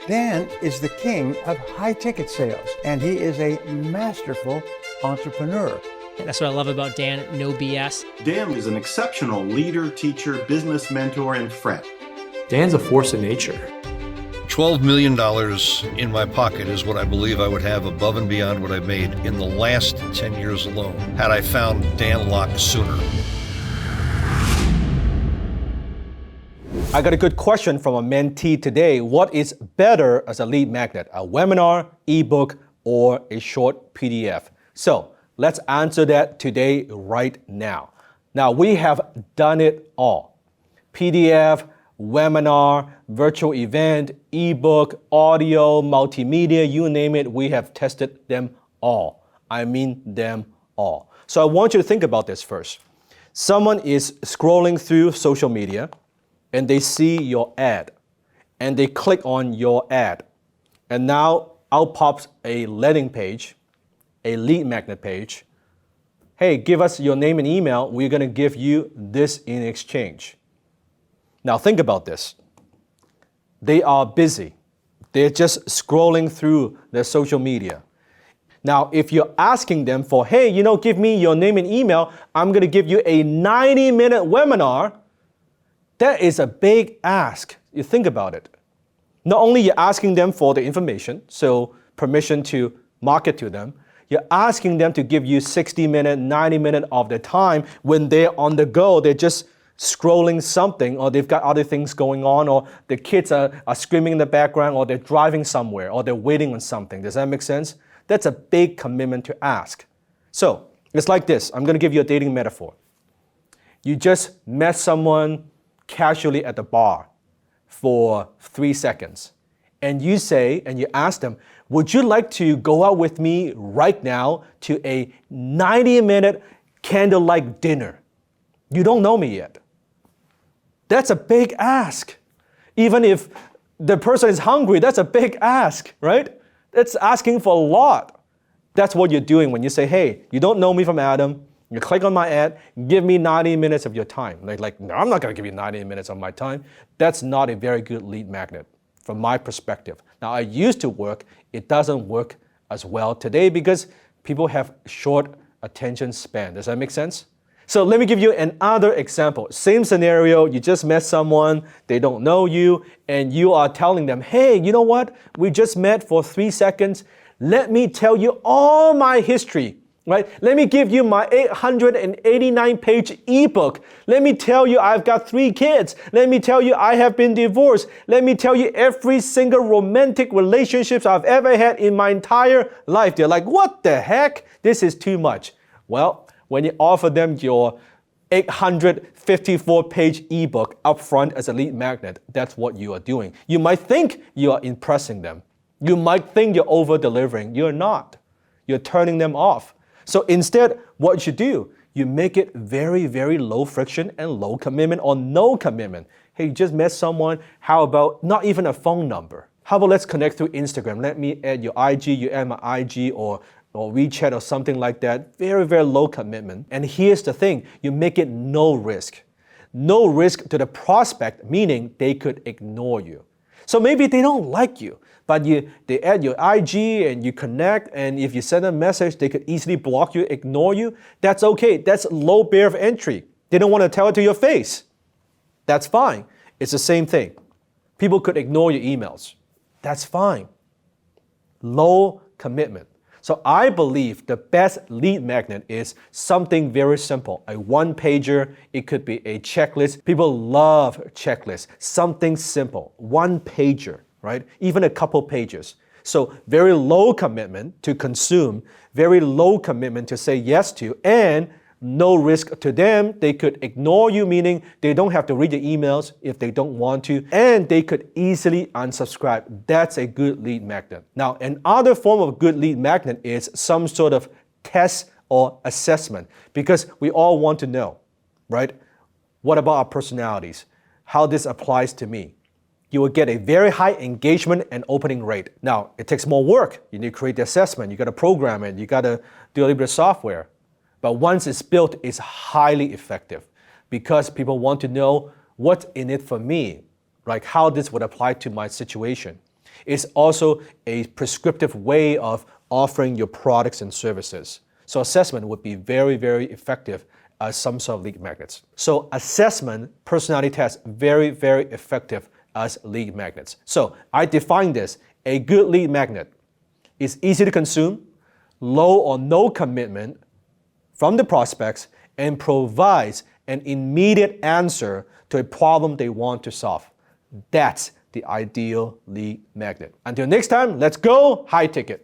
Dan is the king of high-ticket sales, and he is a masterful entrepreneur. That's what I love about Dan, no BS. Dan is an exceptional leader, teacher, business mentor, and friend. Dan's a force of nature. $12 million in my pocket is what I believe I would have above and beyond what I've made in the last 10 years alone, had I found Dan Lok sooner. I got a good question from a mentee today. What is better as a lead magnet, a webinar, ebook, or a short PDF? So let's answer that today right now. Now we have done it all. PDF, webinar, virtual event, ebook, audio, multimedia, you name it, we have tested them all. I mean them all. So I want you to think about this first. Someone is scrolling through social media and they see your ad and they click on your ad. And now out pops a landing page, a lead magnet page. Hey, give us your name and email. We're gonna give you this in exchange. Now think about this. They are busy. They're just scrolling through their social media. Now, if you're asking them for, hey, give me your name and email, I'm gonna give you a 90-minute webinar, that is a big ask. You think about it. Not only you're asking them for the information, so permission to market to them, you're asking them to give you 60-minute, 90-minute of their time when they're on the go, they're just scrolling something, or they've got other things going on, or the kids are screaming in the background, or they're driving somewhere, or they're waiting on something. Does that make sense? That's a big commitment to ask. So it's like this. I'm gonna give you a dating metaphor. You just met someone casually at the bar for 3 seconds. And you say, and you ask them, would you like to go out with me right now to a 90-minute candlelight dinner? You don't know me yet. That's a big ask. Even if the person is hungry, that's a big ask, right? That's asking for a lot. That's what you're doing when you say, hey, you don't know me from Adam. You click on my ad, give me 90 minutes of your time. No, I'm not gonna give you 90 minutes of my time. That's not a very good lead magnet from my perspective. Now, I used to work, it doesn't work as well today because people have short attention span. Does that make sense? So let me give you another example. Same scenario, you just met someone, they don't know you, and you are telling them, hey, you know what? We just met for 3 seconds. Let me tell you all my history. Right? Let me give you my 889-page ebook. Let me tell you I've got 3 kids. Let me tell you I have been divorced. Let me tell you every single romantic relationships I've ever had in my entire life. They're like, what the heck? This is too much. Well, when you offer them your 854-page ebook up front as a lead magnet, that's what you are doing. You might think you are impressing them. You might think you're over-delivering. You're not. You're turning them off. So instead, what you should do, you make it very, very low friction and low commitment or no commitment. Hey, you just met someone, how about not even a phone number? How about let's connect through Instagram? Let me add your IG, you add my IG or WeChat or something like that. Very, very low commitment. And here's the thing, you make it no risk. No risk to the prospect, meaning they could ignore you. So maybe they don't like you, but they add your IG and you connect, and if you send a message, they could easily block you, ignore you. That's okay. That's low barrier of entry. They don't want to tell it to your face. That's fine. It's the same thing. People could ignore your emails. That's fine. Low commitment. So I believe the best lead magnet is something very simple. A one-pager, it could be a checklist. People love checklists. Something simple, one-pager, right? Even a couple pages. So very low commitment to consume, very low commitment to say yes to, and no risk to them. They could ignore you, meaning they don't have to read your emails if they don't want to, and they could easily unsubscribe. That's a good lead magnet. Now, another form of good lead magnet is some sort of test or assessment, because we all want to know, right? What about our personalities? How this applies to me? You will get a very high engagement and opening rate. Now, it takes more work. You need to create the assessment. You got to program it. You got to do a little bit of software. But once it's built, it's highly effective because people want to know what's in it for me, like how this would apply to my situation. It's also a prescriptive way of offering your products and services. So assessment would be very, very effective as some sort of lead magnets. So assessment, personality tests, very, very effective as lead magnets. So I define this: a good lead magnet is easy to consume, low or no commitment from the prospects, and provides an immediate answer to a problem they want to solve. That's the ideal lead magnet. Until next time, let's go high ticket.